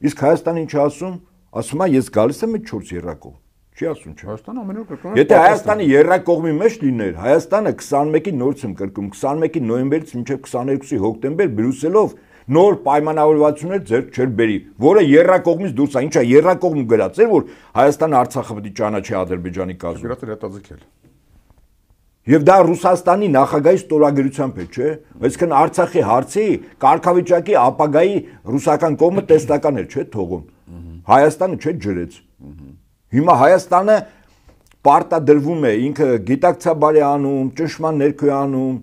Speaker 1: Իսկ Հայաստանը ինչ ասում, ասում է ես գալիս եմ այդ 4 երրակողմ։ Չի ասում, չէ։
Speaker 2: Հայաստանը ամեն օր կրկնում է։
Speaker 1: Եթե Հայաստանի երրակողմի մեջ լիներ, Հայաստանը 21-ի նորից եմ կրկնում, 21-ի նոյեմբերից մինչև 22-ի հոկտեմբեր Բրյուսելով նոր պայմանավորվածություններ ձեռք չէր բերի, որը երրակողմից դուրս է, ինչա երրակողմ գրած էր, որ Հայաստանը Արցախը պետք է ճանաչի Ադրբեջանի կազմում։
Speaker 2: Գրած էր հետաձգել։
Speaker 1: Եվ դա Ռուսաստանի նախագահի ստորագրությամբ է, չէ՞։ Այսինքն Արցախի հարցի կարգավիճակի ապագայի ռուսական կողմը տեստական էր, չէ՞, թողում։ Հայաստանը չէ ջրեց։ Հիմա Հայաստանը պարտադրվում է, ինքը գիտակցաբար է անում, ճնշման ներքո է անում,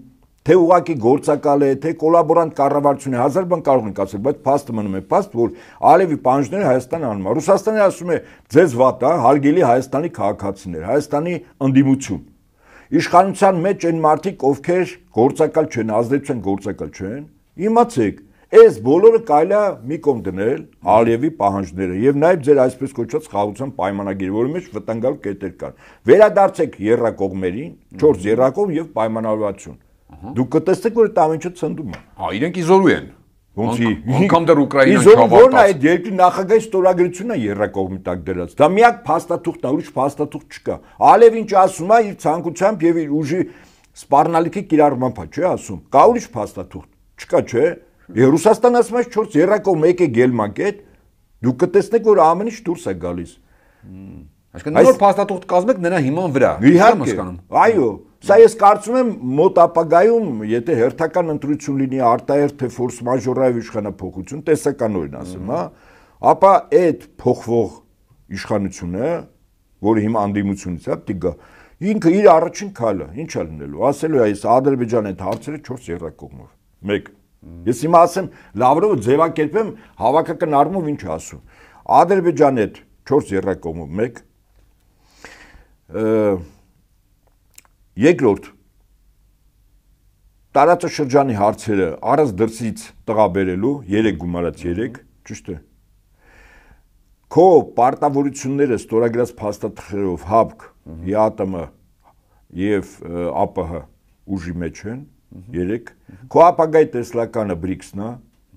Speaker 1: թե ուղակի գործակալ է, թե կոլաբորանտ կառավարություն է, հազար բան կարող ենք ասել, բայց փաստը մնում է փաստ, որ Ալիևի պահանջները Հայաստանը անում է։ Ռուսաստանը ասում է, ձեզ վատ է, հարգելի Հայաստանի քաղաքացիներ, Հայաստանի ընդդիմություն։ Իշխանության մեջ են մարդիկ, ովքեր գործակալ չեն, ազդեցության գործակալ չեն, իմացեք, այս բոլորը կարելի է մի կողմ դնել Ալիևի պահանջները եւ նաեւ ձեր այսպես կոչված խաղաղության պայմանագիրը, որի մեջ վտանգալու կետեր կան։ Վերադարձեք երրակողմերին, 4 երրակողմ եւ պայմանավորվածություն։ Դուք կտեսնեք, որ այդ ամենը ցնդում է։
Speaker 2: Հա, իրենք իզորու են։
Speaker 1: Ոնց
Speaker 2: անգամ դեռ Ուկրաինան
Speaker 1: չավարտած։ Այդ երկրի նախագահի ստորագրությունն է երրակողմի տակ դրած։ Դա միակ փաստաթուղթն է, ուրիշ փաստաթուղթ չկա։ Ալիևին ինչ ասում է իր ցանկությամբ եւ իր ուժի սպառնալիքի կիրառմամբ է, չէ՞ ասում։ Կա ուրիշ փաստաթուղթ, չկա, չէ՞։ Ռուսաստանը ասում է 4 երրակողմ եկեք ելմակետ, դուք կտեսնեք, որ ամեն ինչ դուրս է գալիս։
Speaker 2: Այսինքն նոր փաստաթուղթ կազմեք նրա հիման վրա։
Speaker 1: Իհարկե։ Այո, սա ես կարծում եմ մոտ ապագայում, եթե հերթական ընտրություն լինի, արտահերթ թե ֆորս մաժորայով իշխանափոխություն, տեսականորեն ասեմ, հա, ապա այդ փոխվող իշխանությունը, որը հիմա անդիմությունից է, պետք է ինքը իր առաջին քայլը ինչ է լինելու, ասելու է այս Ադրբեջանի այդ հարցերը 4 երրակողմով։ 1 Ես հիմա ասեմ Լավրովը ձևակերպեմ հավաքական առումով ինչ ասում։ Ադրբեջանի հետ 4 երրակողմով 1 Երկրորդ տարածաշրջանի հարցերը առանց դրսից տղաբերելու 3 գումարած 3, ճիշտ է։ Քո պարտավորությունները ստորագրած փաստաթղթերով ՀԱԲԿ, ԵԱՏՄ եւ ԱՊՀ ուժի մեջ են 3 Քո ապագայի տեսլականը BRICS-ն է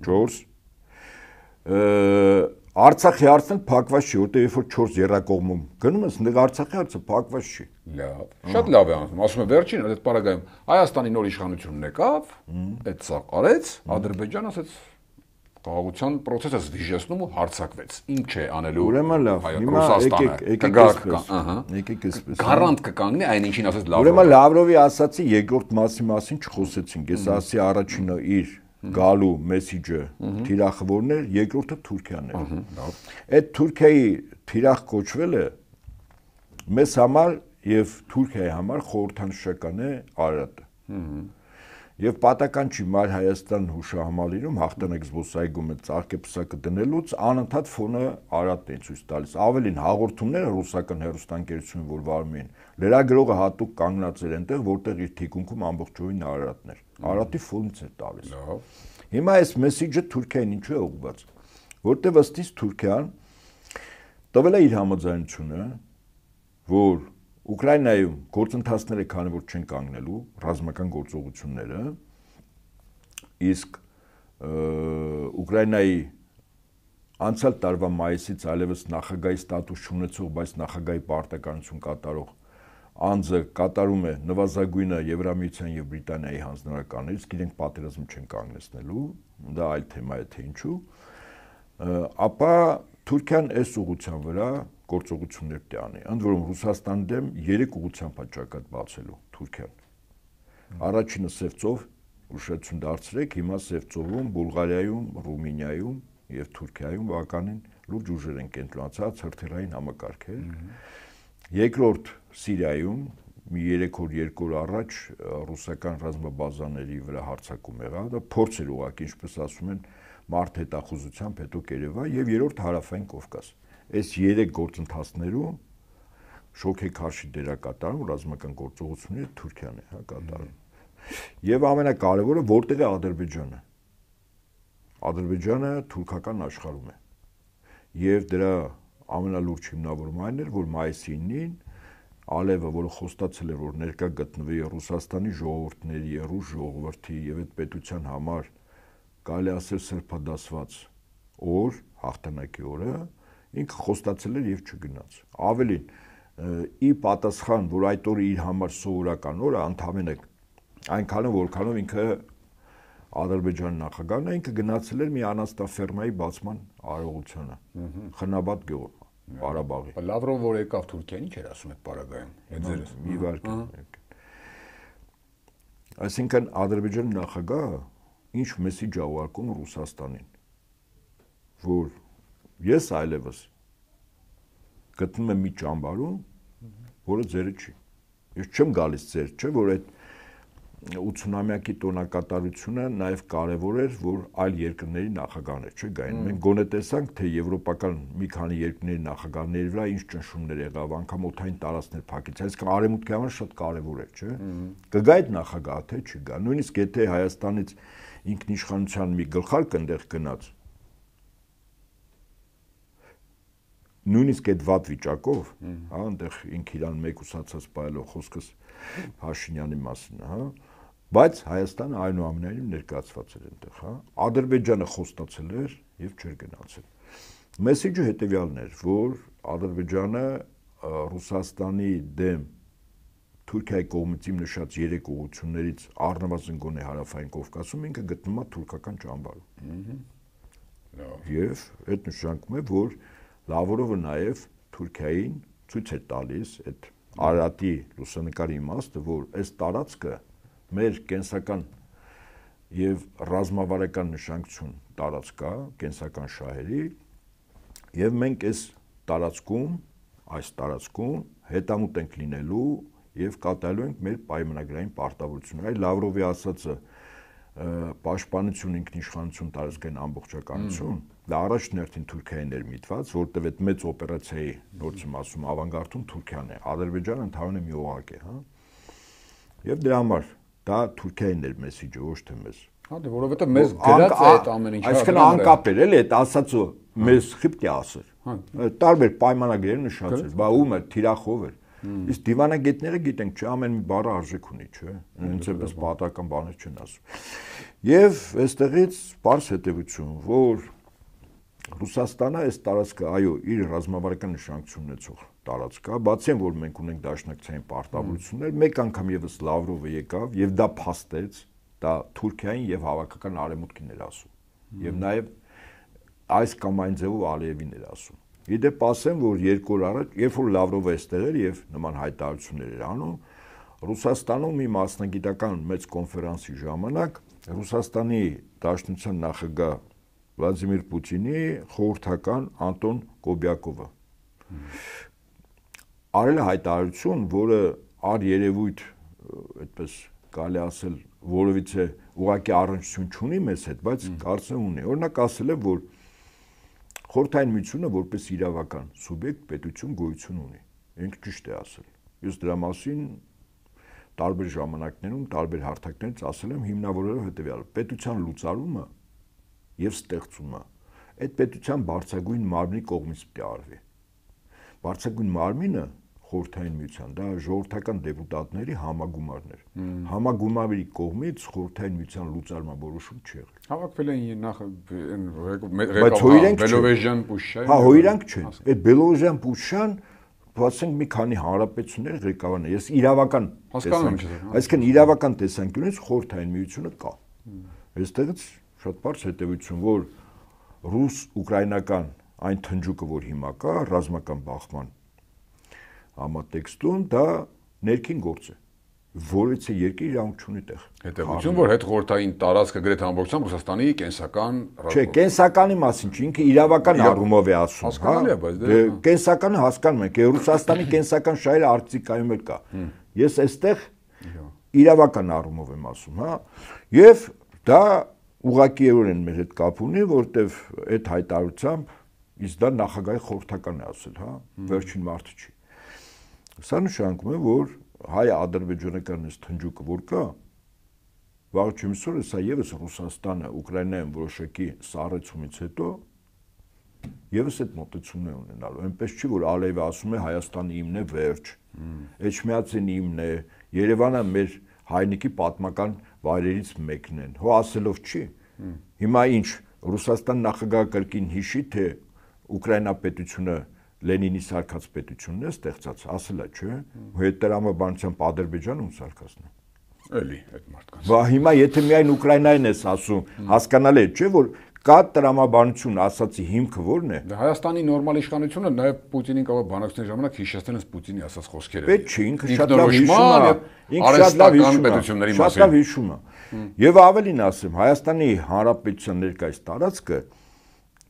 Speaker 1: 4 Արցախի հարցն փակված չի, որտեղ երբ որ 4 երրակողմում գնում ես, այնտեղ Արցախի հարցը փակված չի։
Speaker 2: Լավ, շատ լավ է ասում։ Ասում է վերջին այդ պարագայում Հայաստանի նոր իշխանությունն եկավ, այդ սա արեց, Ադրբեջանը ասեց խաղաղության process-ը զվիժեցնում ու հարձակվեց։ Ինչ է անելու։
Speaker 1: Ուրեմն լավ, հիմա եկեք այսպես։
Speaker 2: Գարանտ կկանգնի այն ինչին ասեց Լավրովը։
Speaker 1: Ուրեմն Լավրովի ասացի երկրորդ մասին չխոսեցինք։ Ես ասի առաջինը իր գալու մեսիջը թիրախավորն էր, երկրորդը Թուրքիան էր։ Այդ Թուրքիայի թիրախ կոչվելը մեզ համար եւ Թուրքիայի համար խորհրդանշական է Արարատը։ Եվ պատական չի Մայր Հայաստան հուշահամալիրում հաղթանակ զբոսայգում է ծաղկեպսակը դնելուց անընդհատ ֆոնը Արարատն է ցույց տալիս։ Ավելին հաղորդումները ռուսական հեռուստաընկերությունին, որ վարում են, լրագրողը հատուկ կանգնած էր այնտեղ, որտեղ իր թիկունքում ամբողջովին Արարատն էր։ Արարատի ֆոնից է տալիս։ Հիմա այս մեսիջը Թուրքիային ինչու է ուղղված, որտեղ ըստ իս Թուրքիան տվել է իր համաձայնությունը, որ Ուկրաինայում գործընթացները քանի որ չեն կանգնելու ռազմական գործողությունները, իսկ Ուկրաինայի անցյալ տարվա մայիսից այլևս նախագահի ստատուս չունեցող, բայց նախագահի պարտականություն կատարող անձը կատարում է նվազագույնը Եվրամիության եւ Բրիտանիայի հանձնարարականներից, իրենք պատերազմ չեն կանգնեցնելու, դա այլ թեմա է թե ինչու, ապա Թուրքիան այս ուղղության վրա գործողություններ պետք է անի։ Ընդ որում Ռուսաստանի դեմ 3 ուղղությամբ է ճակատ բացելու Թուրքիան։ Առաջինը Սևծով, ուշադրություն դարձրեք, հիմա Սևծովում, Բուլղարիայում, Ռումինիայում եւ Թուրքիայում բավականին լուրջ ուժեր են կենտրոնացած հրթիռային համակարգեր։ Երկրորդ Սիրիայում մի 3 օր 2 օր առաջ ռուսական ռազմաբազաների վրա հարձակում եղավ, դա փորձ էր ուղղակի, ինչպես ասում են, մարդ հետախուզությամբ հետո կերևա եւ երրորդ Հարավային Կովկաս։ Այս 3 գործընթացներում շոքեքարշի դերակատարում ռազմական գործողությունները Թուրքիան է կատարում։ Եվ ամենակարևորը որտեղ է Ադրբեջանը։ Ադրբեջանը թուրքական աշխարհում է։ Եվ դրա ամենալուրջ հիմնավորումը այն էր, որ մայիսի 9-ին Ալիևը, որը խոստացել էր, որ ներկա գտնվի Ռուսաստանի ժողովուրդների, ռուս ժողովրդի եւ այդ պետության համար կարելի ասել սրբադասված օր, հաղթանակի օրը, ինքը խոստացել էր եւ չգնաց։ Ավելին, ի պատասխան, որ այդ օրը իր համար սովորական օր է, ընդհանրապես այնքանը որքանով ինքը Ադրբեջանի նախագահն է, ինքը գնացել էր մի անաստաֆերմայի բացման արարողությանը, Խնաբադ գյուղում, Ղարաբաղի։
Speaker 2: Լավրով որ եկավ Թուրքիան, ինչ էր ասում այդ պարագայում։
Speaker 1: Մի վարք։ Այսինքն Ադրբեջանի նախագահը ինչ մեսիջ է ուղարկում Ռուսաստանին, որ ես այլևս գտնում եմ մի ճամբարում, որը ձերը չի։ Ես չեմ գալիս ձեր, չէ, որ այդ 80-ամյակի տոնակատարությունը նաև կարևոր էր, որ այլ երկրների նախագահներ չգային։ Մենք գոնե տեսանք, թե եվրոպական մի քանի երկրների նախագահների վրա ինչ ճնշումներ եղավ, անգամ օդային տարածքներ փակեց, այսինքն արևմուտքի համար շատ կարևոր էր, չէ։ Կգա այդ նախագահը, թե չգա։ Նույնիսկ եթե Հայաստանից ինքնիշխանության մի գլխարկ այնտեղ գնաց, նույնիսկ այդ վատ վիճակով, հա, այնտեղ ինքը իրան մեկուսացած բայելով խոսքս Փաշինյանի մասին, հա, բայց Հայաստանը այնուամենայնիվ ներկայացված էր այնտեղ, հա, Ադրբեջանը խոստացել էր եւ չէր գնացել։ Մեսեջը հետեւյալն էր, որ Ադրբեջանը Ռուսաստանի դեմ Թուրքիայի կողմից իմ նշած 3 ուղղություններից առնվազն գոնե հարավային Կովկասում ինքը գտնում է թուրքական ճամբարում։ Եվ այդ նշանակում է, որ Լավրովը նաև Թուրքիային ցույց է տալիս այդ Արարատի լուսանկարի իմաստը, որ այս տարածքը մեր կենսական եւ ռազմավարական նշանակություն տարածք է, կենսական շահերի, եւ մենք այս տարածքում հետամուտ ենք լինելու եւ կատարելու ենք մեր պայմանագրային պարտավորությունները։ Այ Լավրովի ասածը պաշտպանություն, ինքնիշխանություն, տարածքային ամբողջականություն, դա առաջնորդին Թուրքիային էր միտված, որտեղ այդ մեծ օպերացիայի նորից եմ ասում, ավանգարդում Թուրքիան է, Ադրբեջանը ընդհանրապես մի օղակ է, հա։ Եվ դրա համար դա Թուրքիային էր մեսիջը, ոչ թե մեզ։
Speaker 2: Հա, դե որովհետեւ մեզ գրած է այդ ամեն ինչը։
Speaker 1: Այսինքն անկապ էր, էլի, այդ ասածը մեզ խիպտի ասեր։ Տարբեր պայմանագրեր նշած էր, բա ում էր, թիրախով էր։ Իսկ դիվանագետները գիտենք, չէ, ամեն մի բառը արժեք ունի, չէ։ Հենց այնպես պատահական բաներ չեն ասում։ Եվ այստեղից բարձ հետևություն, որ Ռուսաստանը այս տարածքը, այո, իր ռազմավարական նշանակություն ունեցող տարածք է, բացի այն, որ մենք ունենք դաշնակցային պարտավորություններ, մեկ անգամ եւս Լավրովը եկավ եւ դա փաստեց, դա Թուրքիային եւ հավաքական արևմուտքին էր ասում։ Եվ նաեւ այս կամ այն ձևով Ալիևին էր ասում։ Իդեպ ասեմ, որ 2 օր առաջ, երբ որ Լավրովը այստեղ էր եւ նման հայտարարություններ էր անում, Ռուսաստանում մի մասնագիտական մեծ կոնֆերանսի ժամանակ Ռուսաստանի Դաշնության նախագահ Վլադիմիր Պուտինի խորհրդական Անտոն Կոբյակովը արել է հայտարարություն, որը առ երևույթ, այդպես կարելի ասել, որովիցե ուղղակի առնչություն չունի մեզ հետ, բայց կարծեմ ունի։ Օրինակ ասել է, որ Խորհրդային Միությունը որպես իրավական սուբյեկտ պետություն գոյություն ունի։ Ինքը ճիշտ է ասել։ Ես դրա մասին տարբեր ժամանակներում, տարբեր հարթակներից ասել եմ հիմնավորելով հետևյալը. պետության լուծարումը եւ ստեղծումը այդ պետության բարձրագույն մարմնի կողմից պետք է արվի։ Բարձրագույն մարմինը Խորհրդային Միության, դա ժողովրդական դեպուտատների համագումարներ։ Համագումարի կողմից Խորհրդային Միության լուծարման որոշում չի եղել։
Speaker 2: Հավաքվել են նախ
Speaker 1: Բելովեժյան Պուշչյան։ Հա, հոիրանք չեն։ Այդ Բելովեժյան Պուշչյան, ասենք մի քանի հանրապետություններ ղեկավարն է։ Ես իրավական
Speaker 2: հասկանում եմ։
Speaker 1: Այսինքն իրավական տեսանկյունից Խորհրդային Միությունը կա։ Այստեղից շատ բարձ հետևություն, որ ռուս-ուկրաինական այն թնջուկը, որ հիմա կա, ռազմական բախման համատեքստում, դա ներքին գործ է, որից է երկիր իրավունք չունի տեղ։
Speaker 2: Հետևություն, որ հետ խորհրդային տարածքը գրեթե ամբողջությամբ Ռուսաստանի կենսական
Speaker 1: Չէ, կենսականի մասին չի, ինքը իրավական առումով է ասում, հա։
Speaker 2: Հասկանալի է, բայց
Speaker 1: դե կենսականը հասկանում եք, Ռուսաստանի կենսական շահերը արտիկայում էլ կա։ Ես այստեղ իրավական առումով եմ ասում, հա։ Եվ դա ուղղակիորեն մեր հետ կապ ունի, որտեվ այդ հայտարարությամբ իսկ դա նախագահի խորհրդական է ասել, հա, վերջին մարդը չի։ Սա նշանակում է, որ հայ-ադրբեջանական այս թնջուկը որ կա, վաղ չմիսօրը սա եւս Ռուսաստանը Ուկրաինայում որոշակի սառեցումից հետո եւս այդ մոտեցումն է ունենալու։ Այնպես չի, որ Ալիևը ասում է Հայաստանը իմն է, վերջ։ Էջմիածին իմն է, Երևանը մեր հայնիկի պատմական վայրերից մեկն են։ Հո ասելով չի։ Հիմա ինչ Ռուսաստան նախագահը կրկին հիշի, թե Ուկրաինա պետությունը Լենինի սարքած պետությունն է ստեղծած, ասել է, չէ՞։ Հետ տրամաբանությամբ Ադրբեջանը ում սարքածն է։
Speaker 2: Էլի այդ մարդկանց։
Speaker 1: Բա հիմա եթե միայն Ուկրաինային ես ասում, հասկանալի է, չէ՞ որ կա տրամաբանություն, ասացի հիմքը ո՞րն է։
Speaker 2: Դե Հայաստանի նորմալ իշխանությունը նաև Պուտինին կարող է բանակցության ժամանակ հիշեցնել ըստ Պուտինի ասած խոսքերը։
Speaker 1: Պետք չի, ինքը շատ լավ հիշում է, ինքը շատ լավ հիշում է։ Եվ ավելին ասեմ, Հայաստանի Հանրապետության ներկայիս տարածքը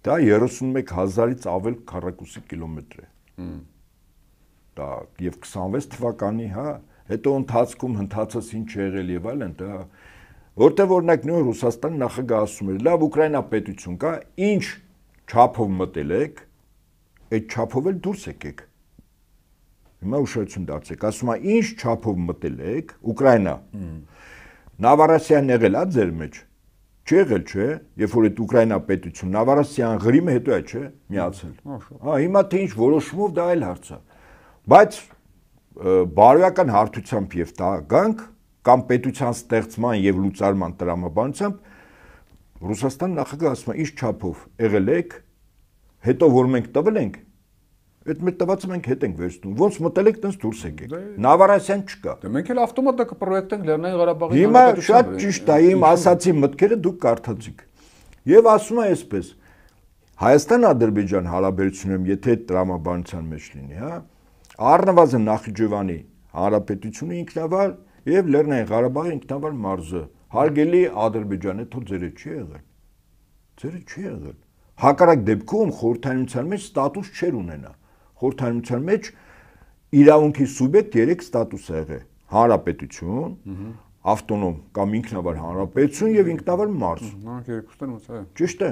Speaker 1: դա 31000-ից ավել քառակուսի կիլոմետր է։ Դա եւ 26 թվականի, հա, հետո ընթացքում հնդածս ինչ եղել եւ այլն, դա որտեղ օրինակ նույն Ռուսաստան նախագահը ասում էր, լավ Ուկրաինա պետություն կա, ինչ չափով մտել եք, այդ չափով էլ դուրս եկեք։ Հիմա ուշադրություն դարձեք, ասում է, ինչ չափով մտել եք, Ուկրաինա։ Նավարասիան եղել է ձեր մեջ։ Չի եղել, չէ, երբ որ այդ Ուկրաինա պետություն Նավարասիան Ղրիմը հետո է, չէ, միացել։ Հա, հիմա թե ինչ որոշումով դա այլ հարց է։ Բայց բարոյական հարթությամբ եւ տաղանք կամ պետության ստեղծման եւ լուծարման տրամաբանությամբ Ռուսաստան նախագահը ասում է, ինչ չափով եղել եք, հետո որ մենք տվել ենք, այդ մեր տվածը մենք հետ ենք վերցնում։ Ոնց մտել եք, տենց դուրս եկեք։ Նավարասիան չկա։
Speaker 2: Դե մենք էլ ավտոմատը կպրոյեկտենք Լեռնային Ղարաբաղի
Speaker 1: Հիմա շատ ճիշտ է, իմ ասացի մտքերը դուք կարդացիք։ Եվ ասում է այսպես. Հայաստան-Ադրբեջան հարաբերությունում, եթե տրամաբանության մեջ լինի, հա, առնվազն Նախիջևանի Հանրապետությունը ինքնավար եւ Լեռնային Ղարաբաղի ինքնավար մարզը։ Հարգելի Ադրբեջանը թող ձերը չի եղել։ Ձերը չի եղել։ Հակառակ դեպքում խորհրդանոցության մեջ ստատուս չեր ունենա։ Խորհրդանոցության մեջ իրավունքի սուբյեկտ 3 ստատուս է եղել. Հանրապետություն, ավտոնոմ կամ ինքնավար հանրապետություն եւ ինքնավար մարզ։
Speaker 2: Նրանք երկուսն ոնց է։
Speaker 1: Ճիշտ է։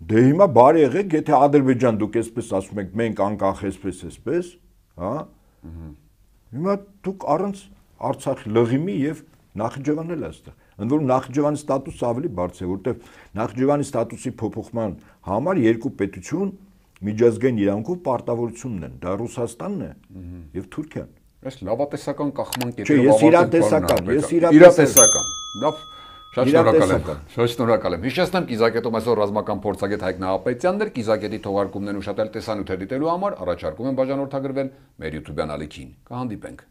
Speaker 1: Դե հիմա բարի եղեք, եթե Ադրբեջան դուք այսպես ասում եք, մենք անկախ այսպես, հա։ Հիմա դուք առանց Արցախի լղիմի եւ Նախիջևանն էլ այստեղ։ Ընդ որում Նախիջևանի ստատուսը ավելի բարձր է, որտեղ Նախիջևանի ստատուսի փոփոխման համար երկու պետություն միջազգային իրավունքով պարտավորությունն են։ Դա Ռուսաստանն է եւ Թուրքիան։
Speaker 2: Այս լավատեսական կախման
Speaker 1: կետերով ես իրատեսական։
Speaker 2: Լավ, շատ շնորհակալ եմ։ Շատ շնորհակալ եմ։ Հիշեցնեմ, Կիզակետում այսօր ռազմական փորձագետ Հայկ Նահապետյանն էր, Կիզակետի թողարկումներն ուշադրել տեսանյութեր դիտելու համար առաջարկում եմ բաժանորդագրվել մեր YouTube-յան ալիքին։ Կհանդիպենք։